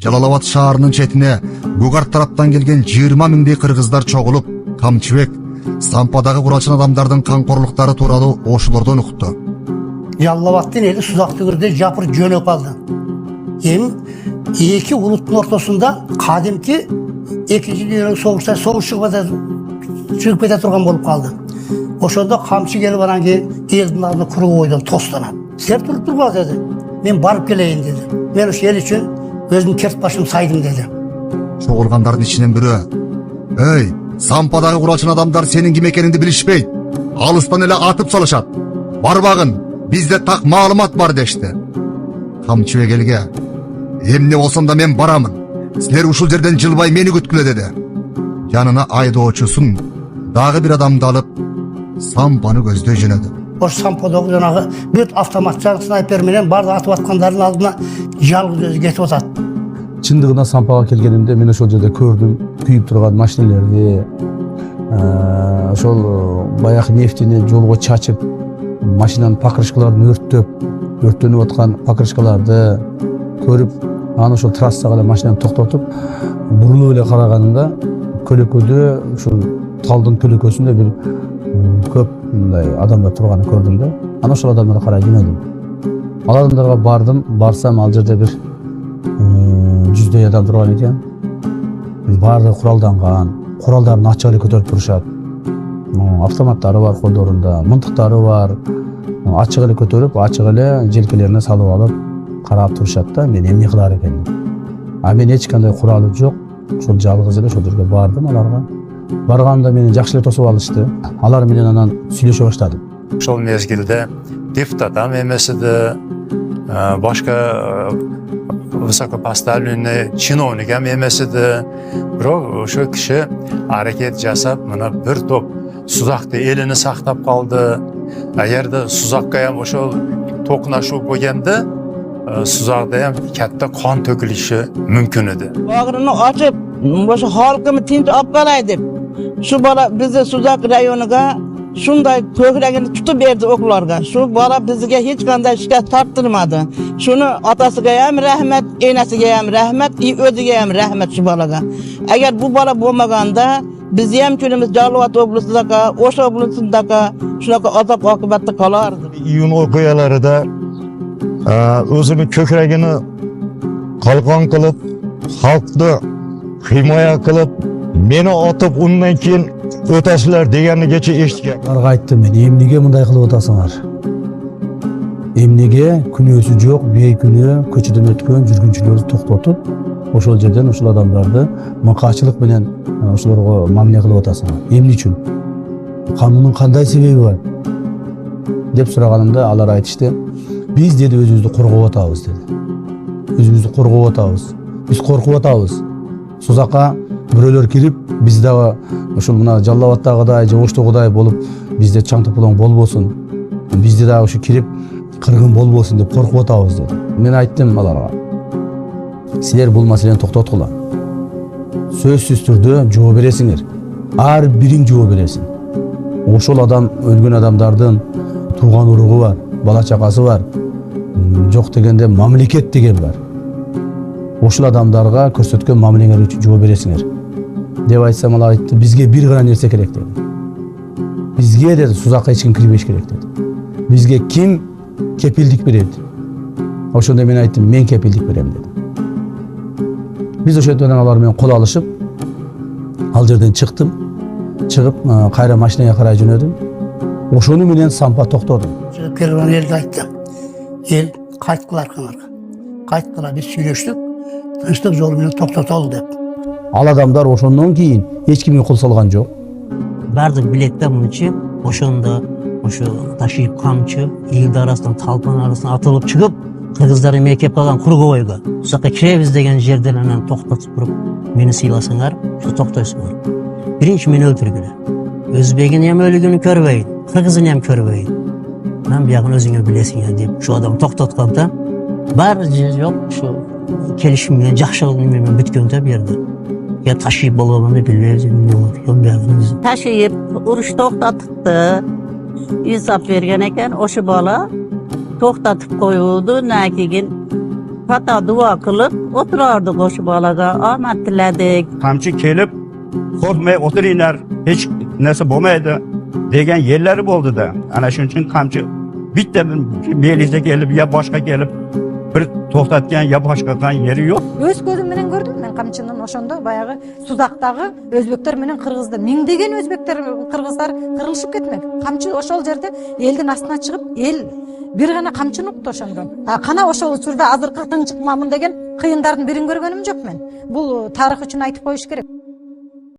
Жалалабад шаарынын четине Гугарт тараптан келген 20 миңдей кыргыздар чогулуп, Камчыбек Сампадагы куралчан адамдардын камкорлуктары тууралуу ошолордон укту. Жалалабадтын эли Сузактыгырды жапыр жөнөп алды. Эми эки улуттун ортосунда кадимки экинчи дүйнөлүк согушта согуш чыгып кете турган болуп калды. Ошондо камчы келип анан кийин элдин алдына куруу ойдон тостанат. Сен туруп тургула деди. Мен барып келейин деди. Мен ошол эл үчүн өзүмдүн керт башым сайдым деди. Чогулгандардын ичинен бирөө: "Эй, Сампадагы куралчан адамдар сенин ким экениңди билишпейт. Алыстан эле атып салышат. Барбагын, бизде так маалымат бар" дешти. Камчыбек элге: "Эмне болсом да мен барамын. Силер ушул жерден жылбай мени күткүлө" деди. Жанына айдоочусун дагы бир адамды алып Сампаны көздөй жөнөдү. Ошо Сампадагы жанагы бүт автоматчан снайпер менен бардык атып аткандардын алдына жалгыз өзү кетип атат. Чындыгында Сампага келгенимде мен ошол жерде көрдүм күйүп турган машиналерди, ошол баягы нефтини жолго чачып, машинанын покрышкаларын өрттөнүп аткан покрышкаларды көрүп, аны ошол трассага эле машинаны токтотуп, бурулуп эле караганымда көлөкөдө ушул талдын көлөкөсүндө бир көп мындай адамдар турганын көрдүм да. Ана ошол адамдарга карай жөнөдүм. Ал адамдарга барсам ал жерде бир 100дөй адам турган экен. Баардыгы куралданган, куралдарын ачык эле көтөрүп турушат. Автоматтары бар колдорунда, мынтыктары бар. Ачык эле көтөрүп, ачык эле желкелерине салып алып карап турушат да. Мен эмне кылар экенмин? Мен эч кандай куралым жок. Ошол жалгыз эле ошол жерге бардым аларга. Барганда мени жакшы эле тосуп алышты. Алар менен анан сүйлөшө баштадым. Ошол мезгилде депутат эмеси башка высокопоставленный чиновник эмеси бирок ошо киши аракет жасап, мына бир топ Сузакты элини сактап калды. Эгерде Сузакка ошол токунашуу болгондо Suzakda ham katta qon to'kilishi mumkin edi. Bag'rini ochib, o'sha xalqimiz tinch olib qolay deb, shu bola bizni Suzak rayoniga shunday ko'kragini tutib berdi o'qlarga. Shu bola bizga hech qanday shikast torttirmadi. Shuni otasiga ham rahmat, enasiga ham rahmat, o'ziga ham rahmat shu bolaga. Agar bu bola bo'lmaganda biz ham kunimiz Jalovat oblasida, O'sha oblasida shunaqa azob oqibatda qolardi. Iyun o'qiyalarida o'zini ko'kragini qalqon qilib, xalqni himoya qilib, meni otib undan keyin o'tasizlar deganigacha eshitgan. Ularga aytdim men, emnege bunday qilib o'tasizlar? Emnege kunösü yo'q, beykuni ko'chadan o'tgan жүргүнчүлөрдү to'xtatib, o'shol yerdan o'shul odamlarni maqachilik bilan o'shalarga muomala qilib o'tasizlar. Emne uchun? Qonunun qanday sebebi bor? deb so'raganimda alар aytishdi. Biz dedi özümüzü qorgop atabız dedi. Özümüzü qorgop atabız. Biz korkup atabız. Suzakka bирөөлөр kirip bizde ошол мына Жалалабадтагыдай же Оштогудай болуп bizde чаң тополоң болбосун. Bizde да ошо кирип кыргын болбосун деп коркуп атабыз dedi. Мен айттым аларга. Силер бул маселени токтоткула. Сөзсүз түрдө жооп бересиңер. Ар бириң жооп бересиң. Ошол адам өлгөн адамдардын тууган уругу бар, бала чакасы бар. Жок дегенде мамлекет деген бар. Ошол адамдарга көрсөткөн мамилеңер үчүн жооп бересиңер. Деп айтсам алар айтты, бизге бир гана нерсе керек dedi. Бизге dedi Сузакка эч ким кирбеш керек dedi. Бизге ким кепилдик берет? Ошондо мен айттым, мен кепилдик берем dedim. Биз ошондон алар менен кол алышып, ал жерден чыктым. Чыгып, кайра машинага карай жөнөдүм. Ошону менен Сампа токтоду. Чыгып келген элге айттым. El qayttılar kanarga. Qayttılar, biz süйлөштүк. Тынчтык жолу менен токтотолду деп. Ал адамдар ошондон кийин эч кимге кол салган жок. Бардык билетте мынчы, ошондо ошо ташип камчы, элди арасынан талпан арасынан атылып чыгып, кыргыздар эме кеп калган Кургобойго. Ушакка киребиз деген жерден анан токтотуп туруп, мени сыйласаңар, ошо токтойсуңар. Биринчи мени өлтүргүлө. Өзбегин эм өлүгүнү көрбөйүн, кыргызын эм көрбөйүн. Мен биягын өзүңөр билесиңер деп, ошо адам токтотканда, бар же жок, ошо келишим менен жакшы менен бүткөндө берди. Я ташип болгонду билбейбиз, эмне болду. Ташип, уруш токтотупту. Инсап берген экен, ошо бала токтотуп коюуду, накигин Hatta dua kılıp oturardık oşu balaga. Amat tiledik. Kamçı kelip korkmay oturinglar, hech narsa bo'lmaydi degan yerlari bo'ldi da. Ana shuning uchun kamçı bitta belizda kelib ya boshqa kelib bir to'xtatgan ya boshqa yeri yo'q. Өз көзім менен көрдім мен камчынын ошондо баягы Сузактагы өзбектер менен кыргызды миңдеген өзбектер кыргыздар кырылышып кетмек. Камчы ошол жерде элдин астына чыгып, эл бир гана камчыны укту ошондо. Кана ошол учурда азыркы тынчык мамын деген кыйындардын бирин көргөнүм жок мен. Бул тарых үчүн айтып коюш керек.